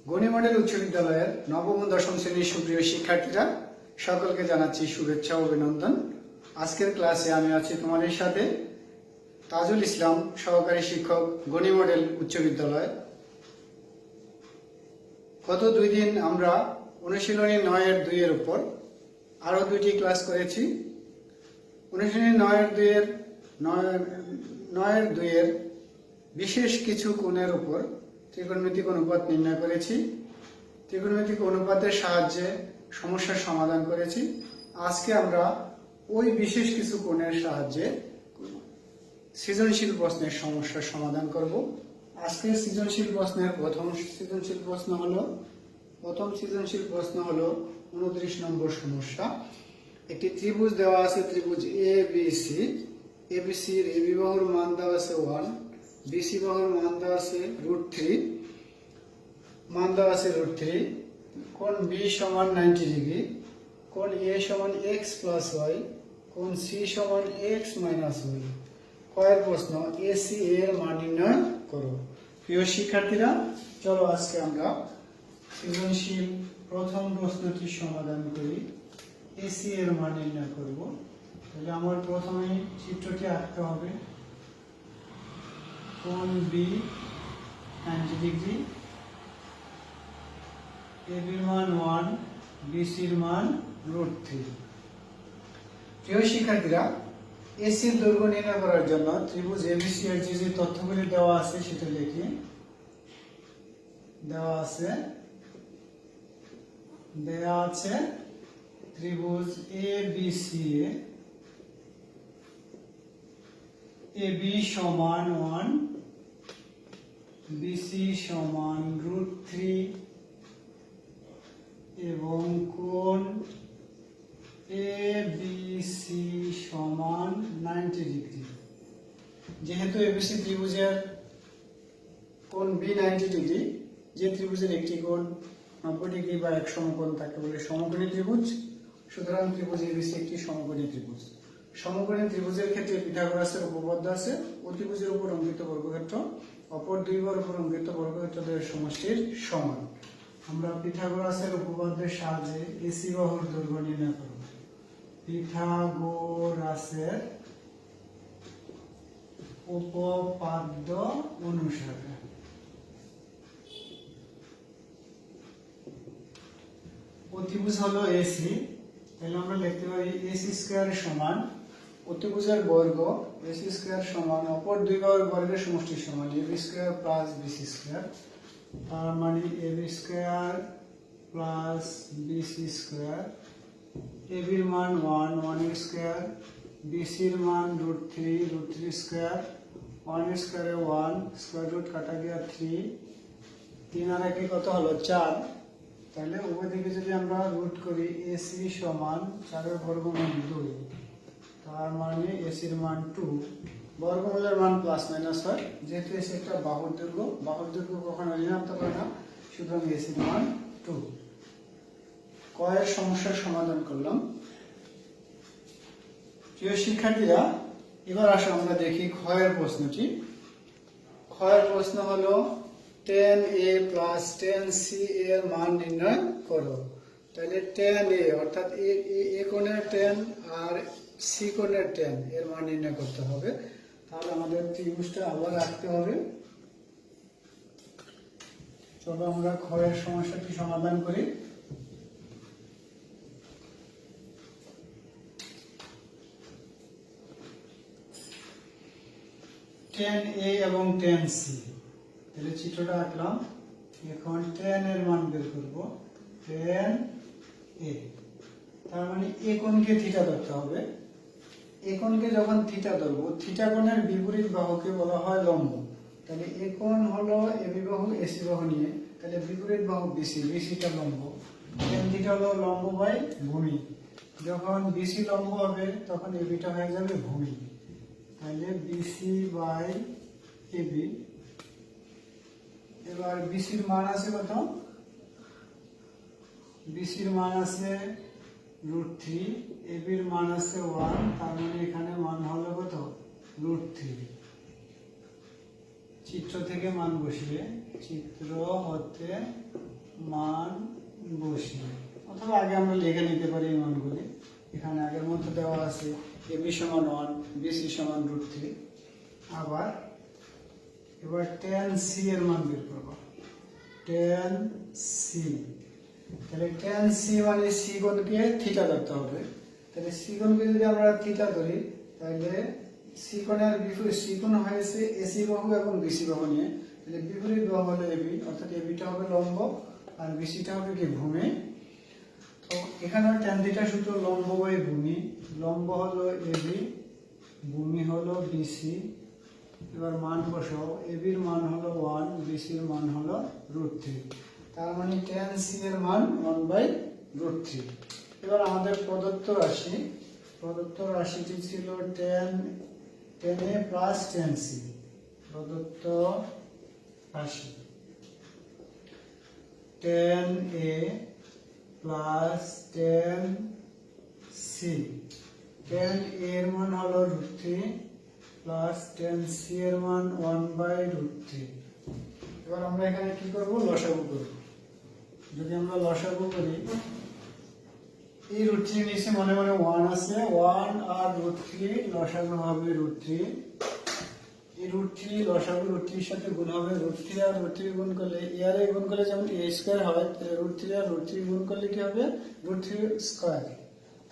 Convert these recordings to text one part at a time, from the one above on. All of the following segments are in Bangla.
গণি মডেল উচ্চ বিদ্যালয়ের নবম ও দশম শ্রেণীর সুপ্রিয় শিক্ষার্থীরা সকলকে জানাচ্ছি শুভেচ্ছা ও অভিনন্দন। আজকের ক্লাসে আমি আছি তোমাদের সাথে তাজুল ইসলাম, সহকারী শিক্ষক, গণি মডেল উচ্চ বিদ্যালয়। গত 2 দিন আমরা অনুশীলনী 9-2 এর উপর আরো 2টি ক্লাস করেছি। অনুশীলনী 9-2 এর বিশেষ কিছু কোণের উপর ত্রিকোণমিতিক অনুপাত নির্ণয় করেছি। ত্রিকোণমিতিক অনুপাতের সাহায্যে সমস্যার সমাধান করেছি। আজকে আমরা ওই বিশেষ কিছু কোণের সাহায্যে সৃজনশীল প্রশ্নের সমস্যার সমাধান করব। আজকের সৃজনশীল প্রশ্নের প্রথম সৃজনশীল প্রশ্ন হলো 29 নম্বর সমস্যা। একটি ত্রিভুজ দেওয়া আছে, ত্রিভুজ ABC। এর AB বাহুর মান দেওয়া আছে 1, BC বাহুর মান দেওয়া আছে √3, কোণ B সমান 90 ডিগ্রি, কোণ A সমান x প্লাস y, কোণ C সমান x মাইনাস y। কয়ের প্রশ্ন AC এর মান নির্ণয় করো। প্রিয় শিক্ষার্থীরা, চলো আজকে আমরা সৃজনশীল প্রথম প্রশ্নটি সমাধান করি। AC এর মান নির্ণয় করব। তাহলে আমার প্রথমে চিত্রটি আঁকতে হবে। কোণ B 90 ডিগ্রি, AB এর মান 1, BC এর মান √3। প্রিয় শিক্ষার্থীরা, AC এর দৈর্ঘ্য নির্ণয় করার জন্য ত্রিভুজ ABC এর যে তথ্যগুলি দেওয়া আছে সেটা লিখি। দেওয়া আছে ত্রিভুজ ABC এ AB সমান 1, BC সমান √3 এবং কোণ ABC সমান 90 ডিগ্রি। যেহেতু ABC ত্রিভুজের কোণ B 90 ডিগ্রি, যে ত্রিভুজের একটি কোণ 90 ডিগ্রি বা এক সমকোণ তাকে বলে সমকোণী ত্রিভুজ। সুতরাং ত্রিভুজ ABC একটি সমকোণী ত্রিভুজ। সমকোণী ত্রিভুজের ক্ষেত্রে পিথাগোরাসের উপপাদ্য আছে, অতিভুজের উপর অঙ্কিত বর্গক্ষেত্র অপর দুই বার উপর অঙ্কিত বর্গক্ষেত্রদের সমষ্টির সমান। আমরা পিথাগোরাসের উপপাদ্যের সাহায্যে AC বাহুর দৈর্ঘ্য নির্ণয় করব। পিথাগোরাসের উপপাদ্য অনুসারে অতিভুজ হলো AC। তাহলে আমরা লিখতে পারি AC স্কয়ার সমান অতিভুজের বর্গ AC স্কয়ার সমান অপর দুই বাহুর বর্গের সমষ্টির সমান AB square plus BC square. তার মানে AB square plus BC square. AB এর মান 1, 1 এর স্কয়ার, BC এর মান √3 স্কয়ার, 1 এর স্কয়ারে 1, স্কয়ার রুট কাটা গিয়া 3, 3 আর 1 কত হলো 4। তাহলে উভয় দিকে যদি আমরা রুট করি AC সমান 4 এর বর্গমূল 2, তার মানে AC এর মান 2। বর্গমূলের মান প্লাস মাইনাস হয়, যেহেতু AC একটা বাহুর দৈর্ঘ্য কখনো ঋণাত্মক হয় না, সুতরাং AC এর মান 2। কয়ের সমস্যার সমাধান করলাম। প্রিয় শিক্ষার্থীরা, এবার আসো আমরা দেখি ক্ষয়ের প্রশ্নটি। ক্ষয়ের প্রশ্ন হলো 10A প্লাস 10C এর মান নির্ণয় করো। তাহলে 10A অর্থাৎ A কোণের 10 আর C কোণের 10 এর মান নির্ণয় করতে হবে। তাহলে আমাদের ত্রিভুজটা আবার আঁকতে হবে। চলো আমরা ক্ষয়ের সমস্যাটি সমাধান করি। A এবং 10C, তাহলে চিত্রটা আঁকলাম। এখন 10 এর মান বের করব। 10A, তার মানে A কোণকে থিটা ধরতে হবে। A কোণকে যখন থিটা ধরবো, থিটা কোণের বিপরীত বাহুকে বলা হয় লম্ব। তাহলে A কোণ হলো AB বাহু AC বাহু নিয়ে, তাহলে বিপরীত বাহু BCটা লম্ব। tan থিটা হলো লম্ব বাই ভূমি। যখন BC লম্ব হবে তখন ABটা হয়ে যাবে ভূমি। তাহলে BC বাই AB। এবার BC এর মান আছে কত? BC এর মান আছে √3, AB এর মান আছে 1, তার মানে এখানে মান হলো কত? √3। চিত্র থেকে মান বসিয়ে চিত্র হতে মান বসিয়ে, অথবা আগে আমরা লিখে নিতে পারি এই মানগুলি। এখানে আগের মতো দেওয়া আছে এবি সমান 1, বিসি সমান √3। আবার এবার tan c এর মান বের করব। tan c, তাহলে tan c মানে c কোণকে থিটা ধরতে হবে। তাহলে c কোণকে যদি আমরা থিটা ধরি, তাহলে c কোণের বিপরীত, c কোণ হয়েছে AC বাহু এবং BC বাহু নিয়ে, তাহলে বিপরীত বাহু হলো AB, অর্থাৎ ABটা হবে লম্ব আর BCটা হবে কি ভূমি। তো এখানে tan থিটা সূত্র লম্ব বাই ভূমি, লম্ব হলো AB, ভূমি হলো BC। এবার মান বসাও, AB এর মান হলো 1, BC এর মান হলো √3। তার মানে tan c এর মান 1/√3। এবার আমাদের প্রদত্ত রাশিটি ছিল tan a plus tan c। প্রদত্ত রাশি tan a plus tan c। tan a এর মান হলো √3 প্লাস tan c এর মান 1/√3। এবার আমরা এখানে কি করব, লসাগু করব। যদি আমরা লসাগু করি, এই √3 নিচে মনে মনে 1 আছে, 1 আর √3 লসাগু হবে √3। এই √3 লসাগু √3 এর সাথে গুণ হবে, √3 আর √3 গুণ করলে a আর a গুণ করলে যেমন a স্কয়ার হয়, তাহলে √3 আর √3 গুণ করলে কি হবে, √3 স্কয়ার।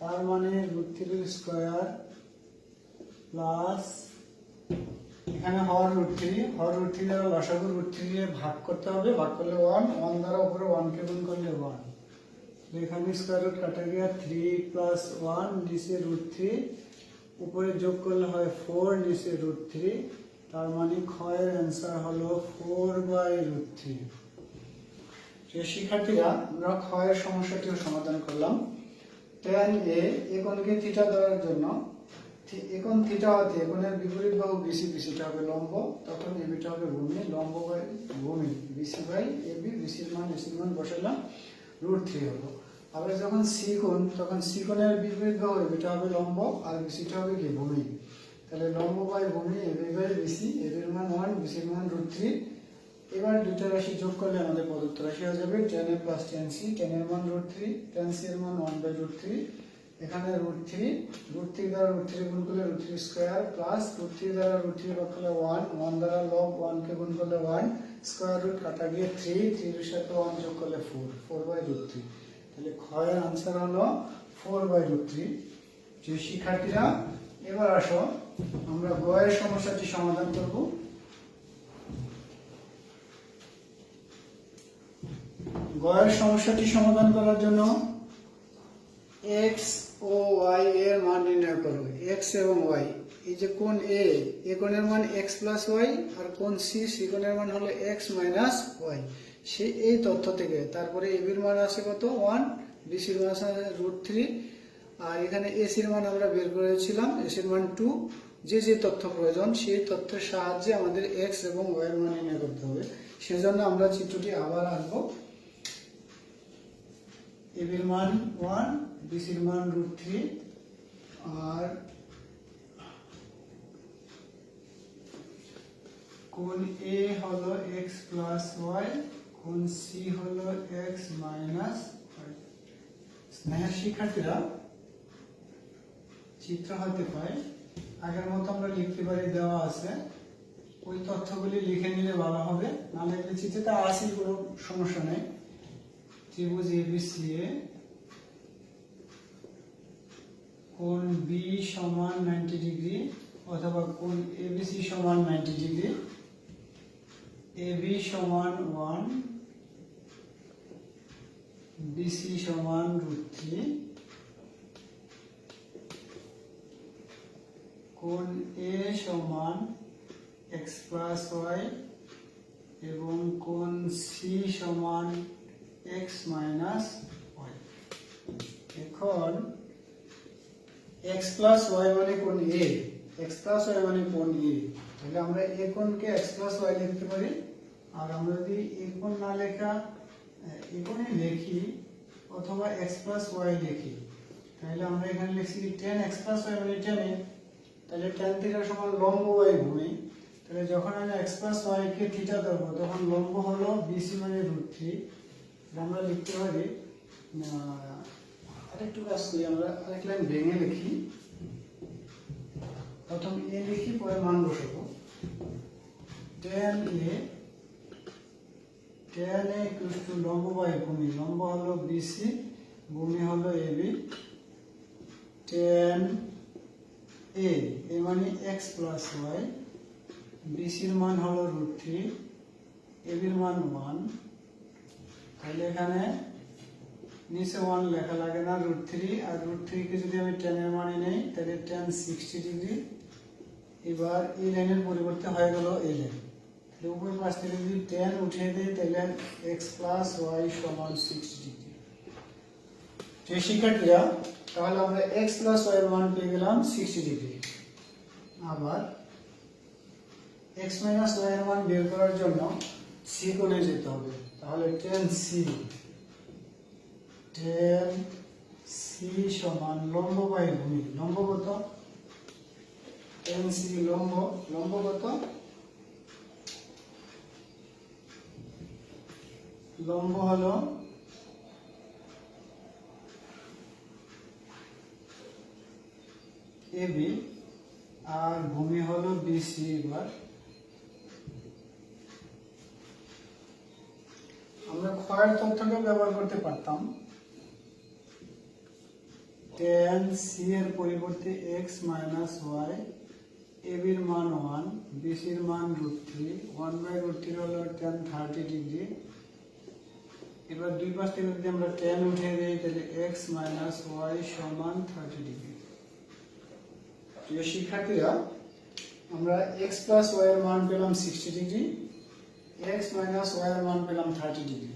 তার মানে √3 স্কয়ার প্লাস এখানে হর √3 দ্বারা লসাগু √3 এ ভাগ করতে হবে, ভাগ করলে 1 দ্বারা উপরে 1 কে গুণ করলে 1। এখানে স্কয়ার রুট কাটা গিয়ে 3 প্লাস 1, নিচে √3, উপরে যোগ করলে হয় 4, নিচে √3। তার মানে ক্ষয়ের অ্যান্সার হলো 4/√3। যে শিক্ষার্থীরা, আমরা ক্ষয়ের সমস্যাটিও সমাধান করলাম। tan a কোণকে থিটা ধরার জন্য, এখন থিটা হতে এখনের বিপরীত বাহু BC, BCটা হবে লম্ব, তখন ABটা হবে ভূমি, লম্ব বাই ভূমি, BC বাই AB, BC এর মান AC এর মান বসালাম, √3 হলো। আবার যখন C কোণ, তখন C কোণের বিপরীত বাহু ABটা হবে লম্ব আর BCটা হবে কি ভূমি, তাহলে লম্ব বাই ভূমি AB বাই BC, AB এর মান 1, BC এর মান √3। এবার দুইটা রাশি যোগ করলে আমাদের প্রদত্ত রাশি হয়ে যাবে tan a plus tan c। tan এর মান √3, tan c এর মান 1/√3। এখানে √3 দ্বারা √3 গুণ করলে √3 স্কয়ার প্লাস √3 দ্বারা √3 ভাগ করলে 1 দ্বারা লব 1 কে গুণ করলে 1, স্কয়ার রুট কাটা গিয়ে 3 এর সাথে 1 যোগ করলে 4/√3। তাহলে ক্ষয়ের आंसर হলো 4/√3। যে শিক্ষার্থীরা, এবার আসো আমরা গয়ের সমস্যাটি সমাধান করব। গয়ের সমস্যাটি সমাধান করার জন্য x ও y এর মান নির্ণয় করো। x এবং y, এই যে কোণ a, কোণের মান x প্লাস y, আর কোণ c, কোণের মান হলো x মাইনাস y। সেই এই তথ্য থেকে তারপরে ab এর মান আছে কত, 1, bc এর মান আছে √3, আর এখানে ac এর মান আমরা বের করেছিলাম, ac এর মান 2। যে যে তথ্য প্রয়োজন সেই তথ্যের সাহায্যে আমাদের x এবং y এর মান নির্ণয় করতে হবে। সেজন্য আমরা চিত্রটি আবার আঁকবো। ab এর মান 1, bc এর মান √3, আর কোণ a হলো x প্লাস y, কোণ c হলো x মাইনাস y। স্নেহের শিক্ষার্থীরা, চিত্র হতে পায় আগের মতো আমরা লিখতে পারি, দেওয়া আছে, ওই তথ্যগুলি লিখে নিলে ভালো হবে, না লিখলে চিত্রটা আসেই, কোনো সমস্যা নেই। ত্রিভুজ ABCA, কোণ B সমান 90 ডিগ্রি, অথবা কোণ ABC সমান 90 ডিগ্রি, AB সমান 1, BC সমান √3, কোণ A সমান x প্লাস y এবং কোণ C সমান x মাইনাস y। এখন x প্লাস y মানে কোণ A, x প্লাস y মানে কোণ A, তাহলে আমরা a কোণকে x প্লাস y লিখতে পারি। আর আমরা যদি a কোণ না লেখা a কোণই লিখি অথবা x প্লাস y লিখি, তাহলে আমরা এখানে লিখছি tan x প্লাস y মানে tan a, তাহলে tan থিটা সমান লম্ব বাই ভূমি। তাহলে যখন আমি x প্লাস y কে থিটা ধরবো, তখন লম্ব হলো BC মানে √3, আমরা লিখতে পারি আরেকটু কাজ করি, আমরা আরেক লাইন ভেঙে লিখি। প্রথম এ লিখি, পরে মান বসাবো। tan a equals to লম্ব বাই ভূমি, লম্ব হলো BC, ভূমি হলো AB। tan a মানে x plus y, BC এর মান হলো √3, AB এর মান 1। তাহলে এখানে নিচে 1 লেখা লাগে না, √3, আর √3 কে যদি আমি tan এর মানে নেই তাহলে tan 60 ডিগ্রি। এবার এই লাইনের পরিবর্তে হয়ে গেল এই লাইন, তাহলে উপরের পাশ থেকে যদি tan উঠিয়ে দেই তাহলে x plus y সমান 60 ডিগ্রি। যে শিক্ষার্থীরা, তাহলে আমরা x plus y এর মান পেয়ে গেলাম 60 ডিগ্রি। আবার x minus y এর মান বের করার জন্য c কোণে যেতে হবে, তাহলে tan c সমান লম্ব বাই ভূমি, লম্ব কত? tan c লম্ব কত? লম্ব হলো AB আর ভূমি হলো BC। এবার আমরা ক্ষয়ের তথ্যকে ব্যবহার করতে পারতাম। tan c এর পরিবর্তে x minus y, AB এর মান 1, BC এর মান √3, 1/√3 হলো tan 30 ডিগ্রি। এবার দুই পাশ থেকে যদি আমরা tan উঠিয়ে দিই তাহলে x minus y সমান 30 ডিগ্রি। প্রিয় শিক্ষার্থীরা, আমরা x plus y এর মান পেলাম 60 ডিগ্রি, x minus y এর মান পেলাম 30 ডিগ্রি।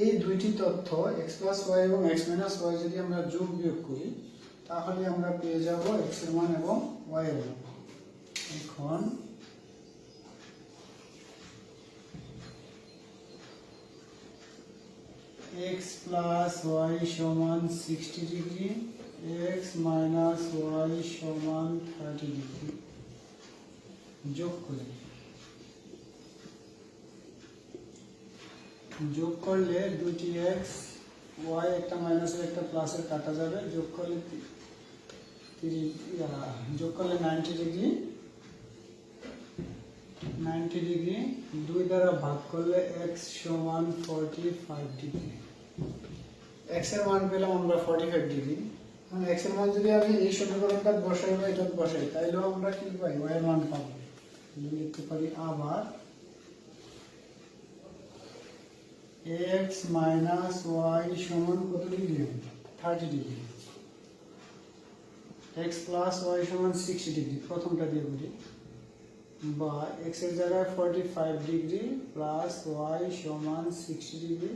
এই দুইটি তথ্য x plus y এবং x minus y যদি আমরা যোগ বিয়োগ করি তাহলে আমরা পেয়ে যাব x এর মান এবং y এর মান। এখন x plus y সমান 60 ডিগ্রি, x minus y সমান 30 ডিগ্রি যোগ করি। যোগ করলে দুটি x y একটা মাইনাস একটা প্লাসের কাটা যাবে, যোগ করলে 90 ডিগ্রি, 90 ডিগ্রি 2 দ্বারা ভাগ করলে x সমান 45 ডিগ্রি। x এর মান পেলাম আমরা 45 ডিগ্রি। এখন x এর মান যদি আমি এই সমীকরণটা বসাই বা এটা বসাই তাইলেও আমরা কি পাই? y এর মান পাবো। লিখতে পারি আবার x minus y সমান কত degree? 30 degree. x plus y সমান 60 ডিগ্রি, প্রথমটা দিয়ে করি, বা x এর জায়গায় 45 ডিগ্রি প্লাস y সমান 60 ডিগ্রি।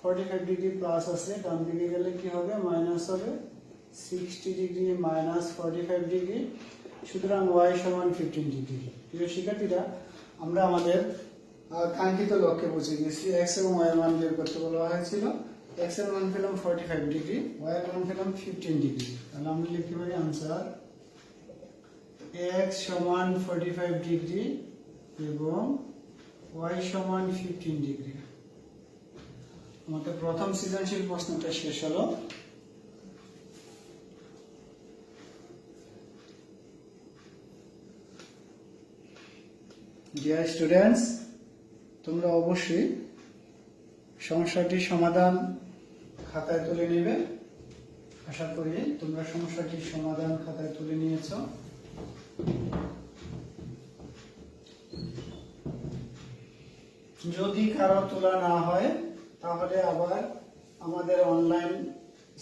45 ডিগ্রি প্লাস আছে, ডান দিকে গেলে কি হবে? মাইনাস হবে। 60 ডিগ্রি মাইনাস 45 ডিগ্রি, সুতরাং y সমান 15 ডিগ্রি। প্রিয় শিক্ষার্থীরা, আমরা আমাদের কাঙ্ক্ষিত লক্ষ্যে পৌঁছে গেছি। x এবং y এর মান বের করতে বলা হয়েছিল। x এর মান পেলাম 45 ডিগ্রি, y এর মান পেলাম 15 ডিগ্রি। তাহলে আমরা লিখতে পারি आंसर x সমান 45 ডিগ্রি এবং y সমান 15 ডিগ্রি। আমাদের প্রথম সৃজনশীল প্রশ্নটা শেষ হলো। ডিয়ার স্টুডেন্টস, তোমরা অবশ্যই সমস্যাটির সমাধান খাতায় তুলে নেবে। আশা করি তোমরা সমস্যাটির সমাধান খাতায় তুলে নিয়েছো। যদি কারো তোলা না হয় তাহলে আবার আমাদের অনলাইন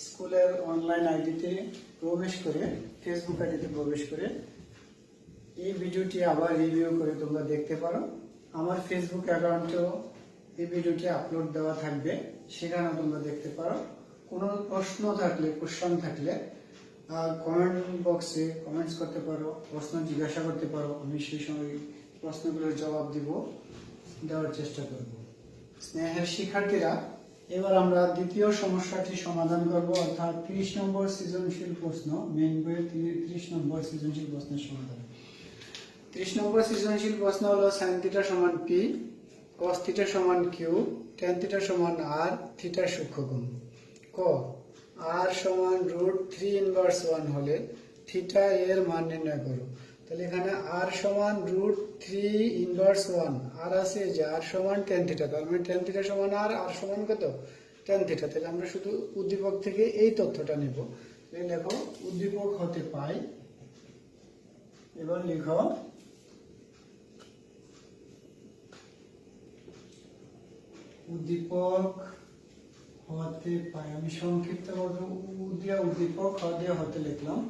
স্কুলের অনলাইন আইডিতে প্রবেশ করে, ফেসবুক আইডিতে প্রবেশ করে এই ভিডিওটি আবার রিভিউ করে তোমরা দেখতে পারো। আমার ফেসবুক অ্যাকাউন্টেও এই ভিডিওটি আপলোড দেওয়া থাকবে, সেখানে তোমরা দেখতে পারো। কোনো প্রশ্ন থাকলে, কোশ্চেন থাকলে কমেন্ট বক্সে কমেন্টস করতে পারো, প্রশ্ন জিজ্ঞাসা করতে পারো। আমি সেই সময় প্রশ্নগুলোর জবাব দেওয়ার চেষ্টা করব। স্নেহের শিক্ষার্থীরা, এবার আমরা দ্বিতীয় সমস্যাটি সমাধান করব, অর্থাৎ 30 নম্বর সৃজনশীল প্রশ্ন, মেইন বইয়ের 30 নম্বর সৃজনশীল প্রশ্নের সমাধান। 30 নম্বর সৃজনশীল প্রশ্ন হলো sin θ সমান p, cos থিটা সমান কিউ, tan থিটা সমান আর, থিটার সূক্ষ্মকোণ। ক আর সমান √3 ইনভার্স 1 হলে থিটা এর মান নির্ণয় করো। তাহলে এখানে আর সমান √3 ইনভার্স 1, আর আছে যে আর সমান tan থিটা, তার মানে tan থিটা সমান আর সমান কত tan থিটা। তাহলে আমরা শুধু উদ্দীপক থেকে এই তথ্যটা নেব। এই দেখো উদ্দীপক হতে পাই, এবার লিখো উদ্দীপক হতে পাই, আমি সংক্ষিপ্ত উদ্দীপক হতে লিখলাম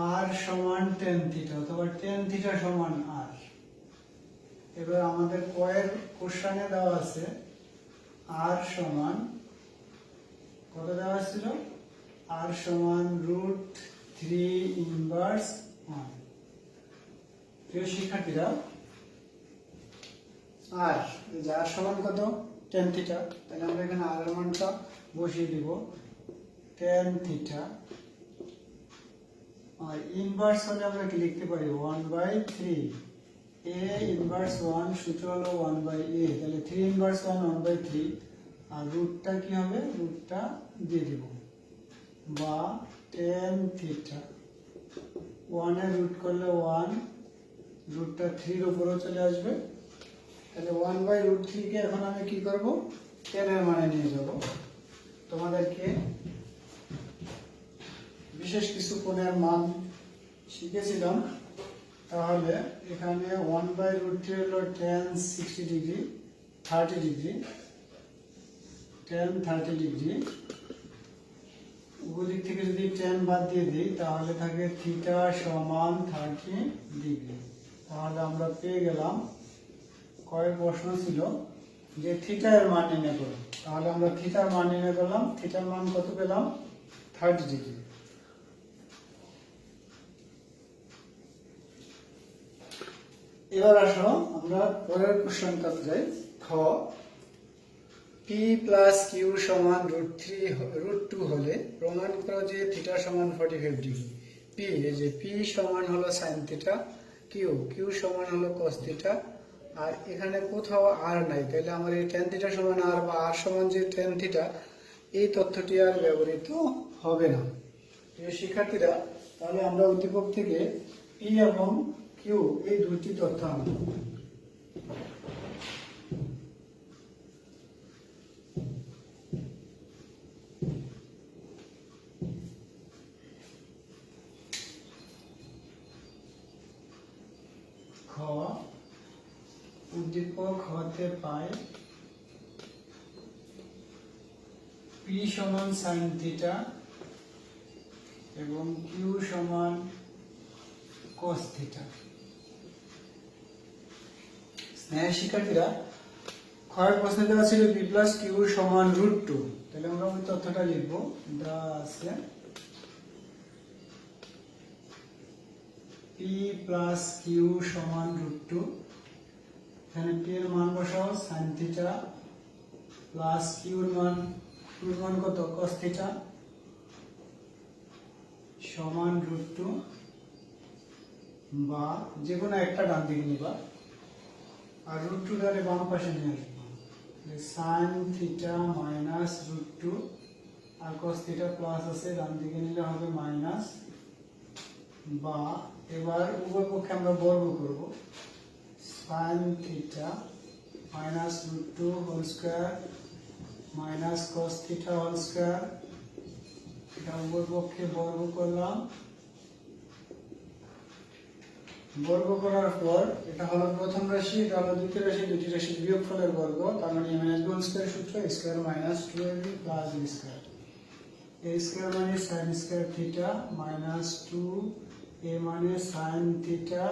আর সমান tan থিটা অথবা tan থিটা সমান আর। এবার আমাদের কয়ের কোশ্চেনে দেওয়া আছে আর সমান কত দেওয়া ছিল, আর সমান √3 ইনভার্স 1। প্রিয় শিক্ষার্থীরা, আর যার সমান কত tan থিটা, তাহলে আমরা এখানে আর এর মানটা বসিয়ে দিব tan থিটা। আর ইনভার্স হলে আমরা কি লিখতে পারি 1/3, a ইনভার্স 1 সূত্র হলো 1/a, তাহলে 3 ইনভার্স 1 1/3, আর রুটটা কি হবে, রুটটা দিয়ে দিব বা tan থিটা 1 এর রুট করলে 1, রুটটা 3 এর উপরেও চলে আসবে। তাহলে 1/√3 কে এখন আমি কি করব, tan এর মানে নিয়ে যাব। তোমাদেরকে বিশেষ কিছু কোণের মান শিখেছিলাম, তাহলে এখানে 1/√3 হলো tan 60 degree 30 degree, tan 30 degree. উভয় দিক থেকে যদি tan বাদ দিয়ে দিই তাহলে থাকে থিটা সমান 30 ডিগ্রি। তাহলে আমরা পেয়ে গেলাম, কয়েক প্রশ্ন ছিল যে থিটা এর মান নির্ণয় করো, তাহলে আমরা থিটার মান নির্ণয় করলাম। থিটার মান কত পেলাম, 30 ডিগ্রি। এবার আসো আমরা পরের কোশ্চেনটাতে যাই। খ p প্লাস কিউ সমান √2 হলে প্রমাণ করো যে থিটা সমান 45 ডিগ্রি। p এই যে p সমান হলো sin থিটা, কিউ সমান হলো cos থিটা, আর এখানে কোথাও আর নাই, তাহলে আমার এই tan থিটা সমান আর বা আর সমান যে tan থিটা, এই তথ্যটি আর ব্যবহৃত হবে না। প্রিয় শিক্ষার্থীরা, তাহলে আমরা উদ্দীপক থেকে p এবং q এই দুটি তথ্য আনব। খ উদ্দীপক হতে পাই p সমান sin থিটা এবং q সমান cos থিটা। স্নেহের শিক্ষার্থীরা, ক্ষয়ের প্রশ্নে দেওয়া ছিল p প্লাস কিউ সমান √2, তাহলে আমরা ওই তথ্যটা লিখবো। দেওয়া আছে p প্লাস কিউ সমান √2, এখানে p এর মান বসাও sin থিটা প্লাস কিউর মান কত cos থিটা সমান √2, বা যে কোনো একটা ডান দিকে নিবা, আর √2 দ্বারা বাম পাশে নিয়ে আসবো। sin থিটা মাইনাস √2 আর cos থিটা প্লাস আছে, ডান দিকে নিলে হবে মাইনাস, বা এবার উভয় পক্ষে আমরা বর্গ করব। sin theta minus √2 whole square minus cos theta whole square, এটা উভয় পক্ষে বর্গ করলাম। বর্গ করার পর এটা হলো প্রথম রাশি, এটা হলো দ্বিতীয় রাশি, দুটি রাশির বিয়োগফলের বর্গ, তার মানে হোল স্কয়ার সূত্র square minus 2ab plus b square. a square মানে sin square theta minus 2a মানে sin থিটা,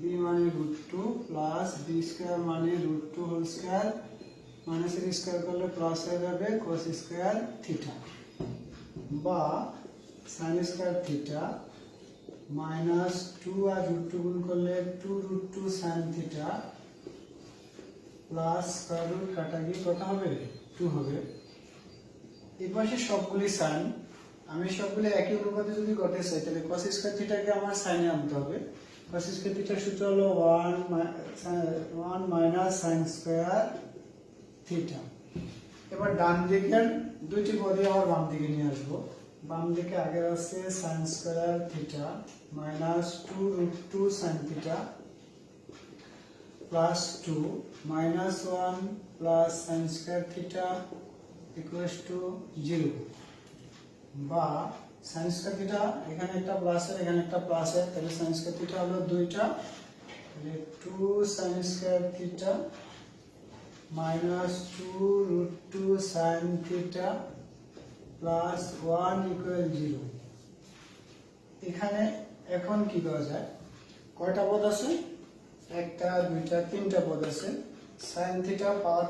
b মানে √2 প্লাস b স্কয়ার মানে √2 হোল স্কয়ার, মাইনাস এর স্কয়ার করলে প্লাস হয়ে যাবে cos স্কয়ার থিটা, বা sin স্কয়ার থিটা মাইনাস 2 আর √2 গুণ করলে 2√2 sin theta plus square root কাটা গিয়ে কত হবে 2 হবে। এই পাশে সবগুলি sin, আমি সবগুলি একই অনুপাতে যদি করতে চাই তাহলে cos স্কয়ার থিটাকে আমার সাইনে আনতে হবে, cos স্কয়ার থিটার সূত্র হলো 1 মাইনাস sin স্কয়ার থিটা। এবার ডান দিকের দুইটি পদই আবার বাম দিকে নিয়ে আসবো। বাম দিকে আগে আছে sin square theta minus 2√2 sin theta plus 2 minus 1 plus sin square theta equals to 0, বা sin স্কয়ার থিটা এখানে একটা প্লাসের এখানে একটা প্লাসের, তাহলে sin স্কয়ার থিটা হলো দুইটা, তাহলে 2 sin square theta minus 2√2 sin theta plus 1 equal 0। এখানে এখন কি করা যায়, কয়টা পদ আছে, একটা দুইটা তিনটা পদ আছে। sin থিটা পাওয়ার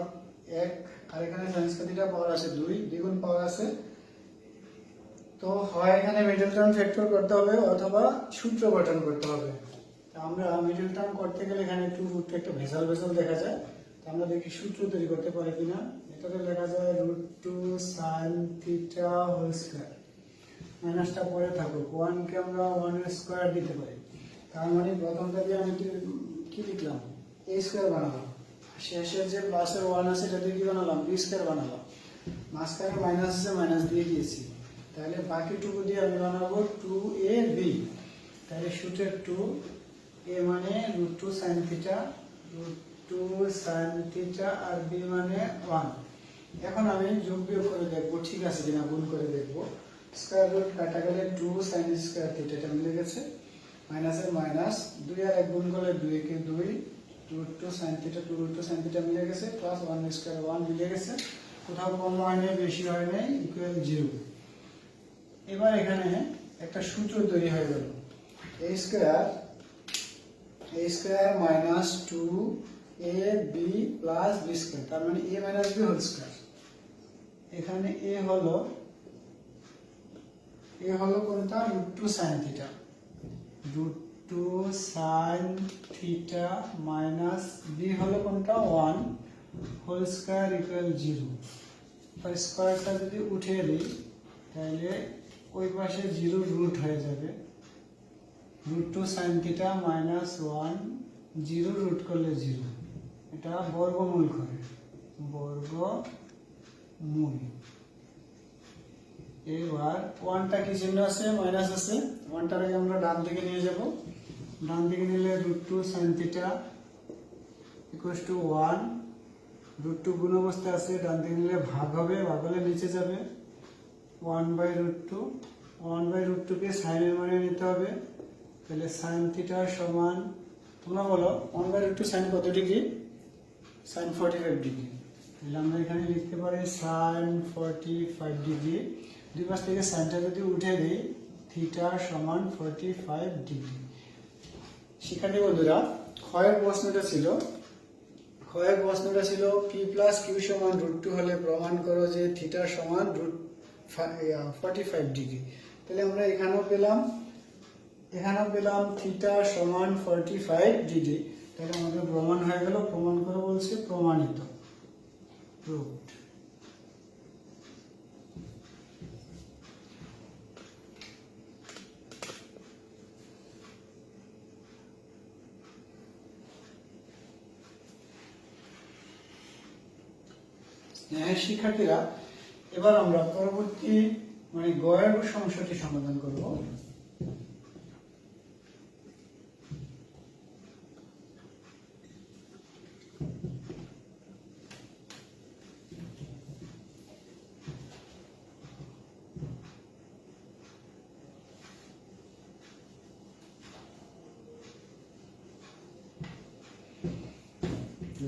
1 আর এখানে sin স্কয়ার থিটা পাওয়ার আছে 2, দ্বিগুণ পাওয়ার আছে। তো হয় এখানে মিডল টার্ম ফ্যাক্টর করতে হবে অথবা সূত্র গঠন করতে হবে। আমরা মিডল টার্ম করতে গেলে এখানে একটু ভেজাল ভেজাল দেখা যায়, তো আমরা দেখি সূত্র তৈরি করতে পারি কিনা। এটাতে লেখা যায় √2 sin থিটা হোল স্কয়ার, মাইনাসটা পরে থাকুক, 1 কে আমরা 1 এর স্কয়ার দিতে পারি। তার মানে প্রথমটা দিয়ে আমি কি লিখলাম, a স্কয়ার বানালাম, শেষের যে প্লাসের 1 আছে এটা দিয়ে কি বানালাম, b স্কয়ার বানালাম, মাঝখানে মাইনাস আছে মাইনাস দিয়ে দিয়েছি। তাহলে বাকিটুকু দিয়ে আমি বানাবো 2ab। তাহলে সূত্রের 2a মানে √2 sin থিটা, √2 sin থিটা আর b মানে 1। এখন আমি যোগ বিয়োগ করে দেখবো ঠিক আছে কিনা, গুণ করে দেখবো। স্কয়ার রুট কাটা গেলে 2 sin স্কয়ার থিটা এটা মিলে গেছে, মাইনাসের মাইনাস 2 আর 1 গুণ করলে 2 কে 2, √2 sin থিটা 2√2 sin থিটা মিলে গেছে, প্লাস 1 স্কয়ার 1 মিলে গেছে, কোথাও কম হয় নাই বেশি হয় নাই, ইকুয়াল 0। এবার এখানে একটা সূত্র তৈরি হয়ে গেল, a square minus 2ab plus b square, তার মানে a minus b whole square. এখানে a হলো কোনটা, √2 sin theta, √2 sin theta minus b হলো কোনটা 1 হোল স্কয়ার ইকুয়াল 0। তো স্কয়ারটা যদি উঠিয়ে দিই তাহলে ওই পাশে 0 রুট হয়ে যাবে, √2 sin থিটা মাইনাস 1, 0 রুট করলে 0, এটা বর্গমূল করে, বর্গমূল। এবার 1টা কি চিহ্ন আছে, মাইনাস আছে, 1টাকে আমরা ডান দিকে নিয়ে যাব। ডান দিকে নিলে √2 sin থিটা ইকুয়ালস টু 1, √2 গুণ অবস্থায় আছে, ডান দিকে নিলে ভাগ হবে, ভাগ হলে নিচে যাবে 1/√2, 1/√2 কে সাইনের মানে নিতে হবে। তাহলে sin থিটা সমান, তোমরা বলো 1/√2 sin কত ডিগ্রি, sin 45 ডিগ্রি। তাহলে আমরা এখানে লিখতে পারি sin 45 ডিগ্রি। দুই পাশ থেকে সাইনটা যদি উঠে দিই, থিটা সমান 45 ডিগ্রি। শিক্ষার্থী বন্ধুরা, ক্ষয়ের প্রশ্নটা ছিল p প্লাস কিউ সমান √2 হলে প্রমাণ করো যে থিটা সমান 45 ডিগ্রি। তাহলে আমরা এখানেও পেলাম থিটা সমান 45 ডিগ্রি। তাহলে আমাদের প্রমাণ হয়ে গেল, প্রমাণ করে বলছে প্রমাণিত, প্রুভড। হ্যাঁ শিক্ষার্থীরা, এবার আমরা পরবর্তী গয়ের সমস্যাটি সমাধান করব।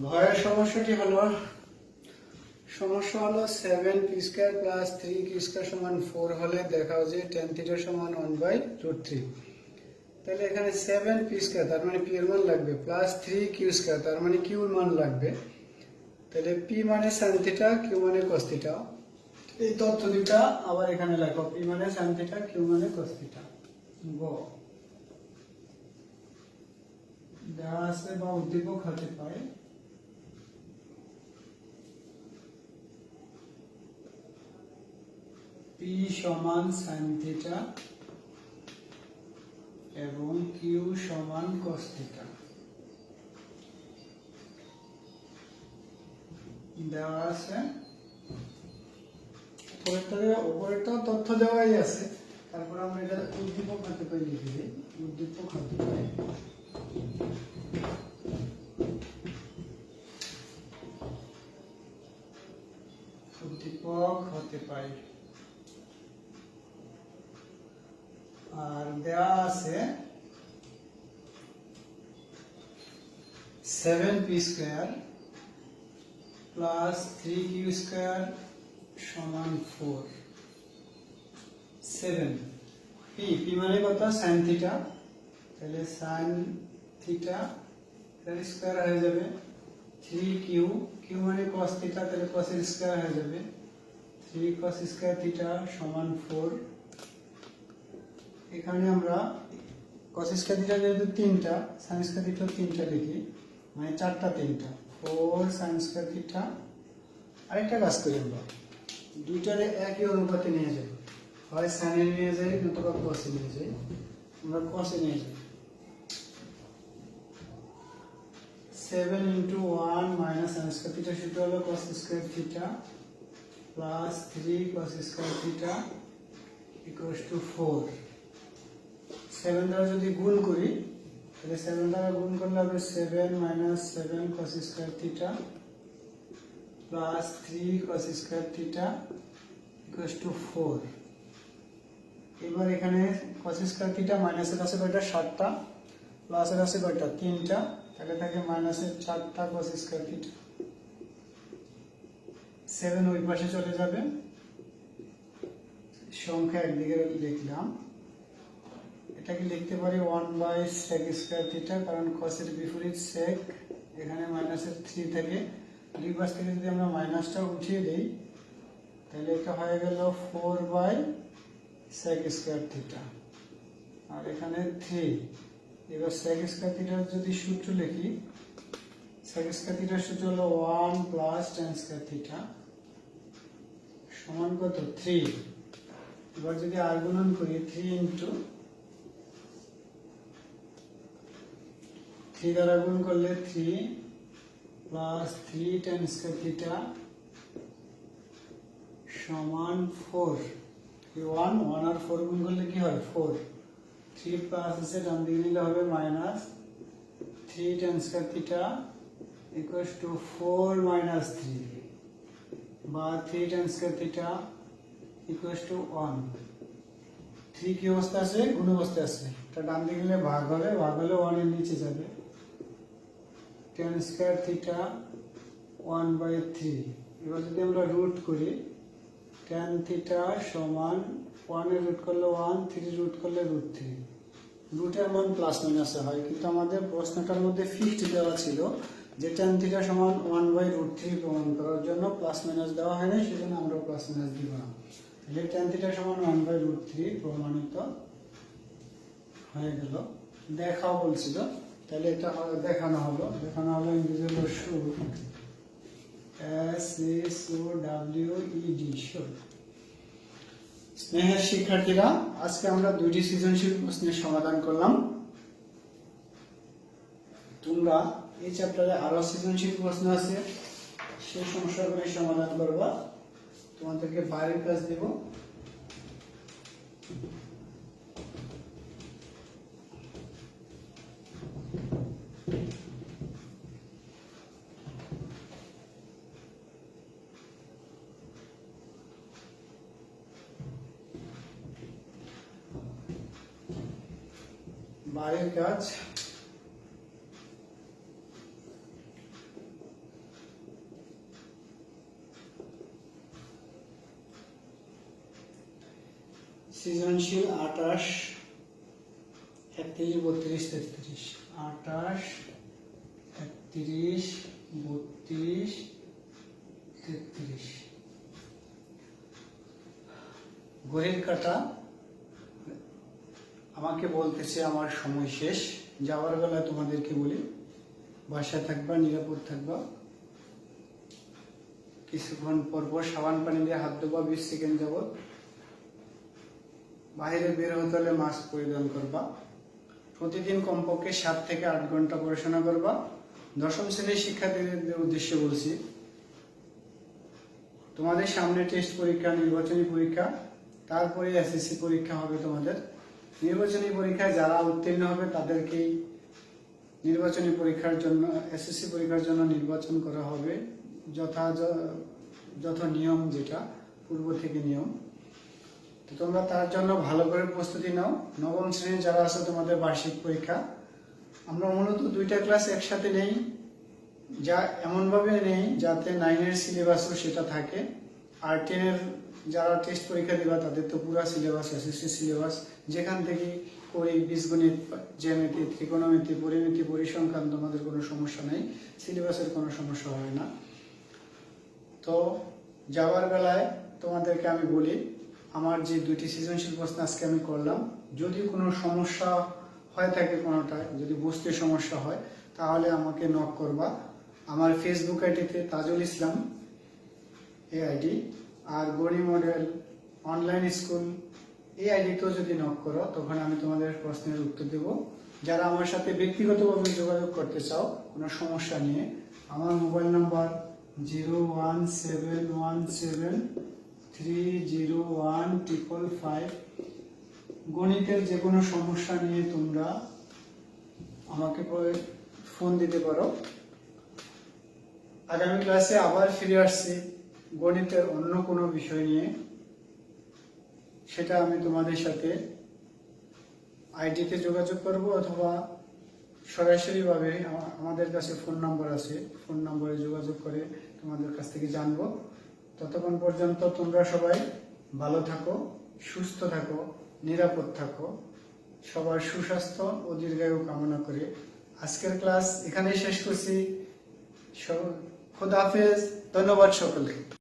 গয়ের সমস্যাটি হলো 7p² প্লাস 3q² সমান 4 হলে দেখাও যে tan থিটা সমান 1/√3। তাহলে এখানে 7p² তার মানে p এর মান লাগবে, প্লাস 3q² তার মানে q এর মান লাগবে। তাহলে p মানে sin থিটা, q মানে cos থিটা। এই তথ্য দুটো আবার এখানে লেখো, p মানে sin থিটা, q মানে cos থিটা। দেওয়া আছে বা উদ্দীপক হতে পারে। p সমান sin থিটা, এবং কিউ সমান cos থিটা দেওয়া আছে। উপরেরটাও তথ্য দেওয়াই আছে, তারপর আমরা এটা উদ্দীপক হাতে পাই লিখে দিই। উদ্দীপক হাতে পাই উদ্দীপক হতে পাই আর দেওয়া আছে 7p square plus 3q square সমান 4। 7 p মানে কত? sin থিটা, তাহলে sin থিটা তার স্কয়ার হয়ে যাবে 3q, q মানে cos থিটা, তাহলে cos এর স্কয়ার হয়ে যাবে 3 cos স্কয়ার থিটা সমান 4। এখানে আমরা cos স্কয়ার থিটা যেহেতু 3টা, sin স্কয়ার থিটা 3টা লিখি, মানে 4টা 3টা 4 sin স্কয়ার থিটা। আরেকটা কাজ করি, আমরা দুইটারে একই অনুপাতে নিয়ে যাই, হয় sin এ নিয়ে যাই নতুবা cos এ নিয়ে যাই। আমরা cos এ নিয়ে যাই। 7 into 1 minus sin square theta সূত্র হলো cos square theta plus 3 cos square theta equals to 4। 7 দ্বারা যদি গুণ করি, তাহলে 7 দ্বারা গুণ করলে হবে 7 minus 7 cos square theta plus 3 cos square theta equals to 4। এবার এখানে cos স্কয়ার থিটা মাইনাসের আছে কয়টা? 7টা, প্লাসের আছে কয়টা? 3টা, তাহলে থাকে মাইনাসের 4টা cos স্কয়ার থিটা। 7 ওই পাশে চলে যাবে, সংখ্যা একদিকে লিখলাম। এটাকে লিখতে পারি 1/sec স্কয়ার থিটা, কারণ cos এর বিপরীত sec, এখানে মাইনাসের 3 থেকে দুই পাশ থেকে যদি আমরা মাইনাসটা উঠিয়ে দেই, তাহলে এটা হয়ে গেল 4/sec স্কয়ার থিটা, আর এখানে 3। এবার sec স্কয়ার থিটার যদি সূত্র লিখি, sec স্কয়ার থিটার সূত্র হলো 1 প্লাস tan স্কয়ার থিটা সমান কত? 3। এবার যদি আর গুণন করি, 3 ইন্টু 3 দ্বারা গুণ করলে 3 প্লাস 3 tan স্কয়ার থিটা সমান 4। 1 আর 4 গুণ করলে কি হয়? 4। 3 প্লাস আছে, ডান দিকে নিলে হবে minus 3 tan square theta equals to 4 minus 3, বা 3 tan square theta equals to 1। 3 কি অবস্থা আছে? গুণ অবস্থা আছে, এটা ডান দিকে নিলে ভাগ হবে, ভাগ হলে 1 এর নিচে যাবে। tan square theta 1/3। এবার যদি আমরা রুট করি, tan থিটা সমান 1 এর রুট করলে 1, 3 রুট করলে √3। রুটের মান প্লাস মাইনাসে হয়, কিন্তু আমাদের প্রশ্নটার মধ্যে ফিক্সড দেওয়া ছিল যে tan থিটা সমান 1/√3 প্রমাণ করার জন্য প্লাস মাইনাস দেওয়া হয়নি, সেজন্য আমরা প্লাস মাইনাস দিব না। তাহলে tan থিটা সমান 1/√3 প্রমাণিত হয়ে গেল। দেখাও বলছিল, তাহলে এটা দেখানো হলো। ইংরেজি হলো শো, SHOWED, শো। স্নেহের শিক্ষার্থীরা, আজকে আমরা 2টি সৃজনশীল প্রশ্নের সমাধান করলাম। তোমরা এই চ্যাপ্টারে আরো সৃজনশীল প্রশ্ন আছে, সেই সমস্যাগুলি সমাধান করবা। তোমাদেরকে বাইরের কাজ দেব। বাইরের কাজ সৃজনশীল 28, 31, 32, 33। 28, 31, 32, 33। ঘড়ির কাঁটা আমাকে বলতেছে আমার সময় শেষ। যাওয়ার বেলা তোমাদেরকে বলি, বাসায় থাকবা, নিরাপদ থাকবা। কিছুক্ষণ পর সাবান পানি দিয়ে হাত ধোবা 20 সেকেন্ড যাবত। বাইরে বের হতে হলে মাস্ক পরিধান করবা। প্রতিদিন কমপক্ষে 7 থেকে 8 ঘন্টা পড়াশোনা করবা। দশম শ্রেণীর শিক্ষার্থীদের উদ্দেশ্যে বলছি, তোমাদের সামনে টেস্ট পরীক্ষা, নির্বাচনী পরীক্ষা, তারপরে এসএসসি পরীক্ষা হবে তোমাদের। নির্বাচনী পরীক্ষায় যারা উত্তীর্ণ হবে তাদেরকেই নির্বাচনী পরীক্ষার জন্য, এসএসসি পরীক্ষার জন্য নির্বাচন করা হবে যত নিয়ম, যেটা পূর্ব থেকে নিয়ম। তো তোমরা তার জন্য ভালো করে প্রস্তুতি নাও। নবম শ্রেণী যারা আছে তোমাদের বার্ষিক পরীক্ষা, আমরা মূলত 2টা ক্লাস একসাথে নেই, যা এমনভাবে নেই যাতে 9-এর সিলেবাসও সেটা থাকে, আর 10-এর যারা টেস্ট পরীক্ষা দেবা তাদের তো পুরো সিলেবাস, এসএসসি সিলেবাস, যেখান থেকে করি বীজগণিত, জ্যামিতি, ত্রিকোণমিতি, পরিমিতি, পরিসংখ্যান, তোমাদের কোনো সমস্যা নেই, সিলেবাসের কোনো সমস্যা হয় না। তো যাওয়ার বেলায় তোমাদেরকে আমি বলি, আমার যে 2টি সৃজনশীল প্রশ্ন আজকে আমি করলাম, যদি কোনো সমস্যা হয়ে থাকে কোনোটায়, যদি বুঝতে সমস্যা হয়, তাহলে আমাকে নক করবা। আমার ফেসবুক আইডিতে তাজুল ইসলাম এই আইডি, আর গড়ি মডেল অনলাইন স্কুল এই আইডিতেও যদি নক করো, তখন আমি তোমাদের প্রশ্নের উত্তর দেব। যারা আমার সাথে ব্যক্তিগতভাবে যোগাযোগ করতে চাও কোনো সমস্যা নিয়ে, আমার মোবাইল নাম্বার 01717301555। গণিতের যে কোনো সমস্যা নিয়ে তোমরা আমাকে ফোন দিতে পারো। আগামী ক্লাসে আবার ফিরে আসছি গণিতের অন্য কোনো বিষয় নিয়ে, সেটা আমি তোমাদের সাথে আইডিতে যোগাযোগ করব, অথবা সরাসরিভাবে আমাদের কাছে ফোন নাম্বার আছে, ফোন নম্বরে যোগাযোগ করে তোমাদের কাছ থেকে জানবো। ততক্ষণ পর্যন্ত তোমরা সবাই ভালো থাকো, সুস্থ থাকো, নিরাপদ থাকো। সবার সুস্বাস্থ্য ও দীর্ঘায়ু কামনা করে আজকের ক্লাস এখানেই শেষ করছি। খোদা হাফেজ, ধন্যবাদ সকলকে।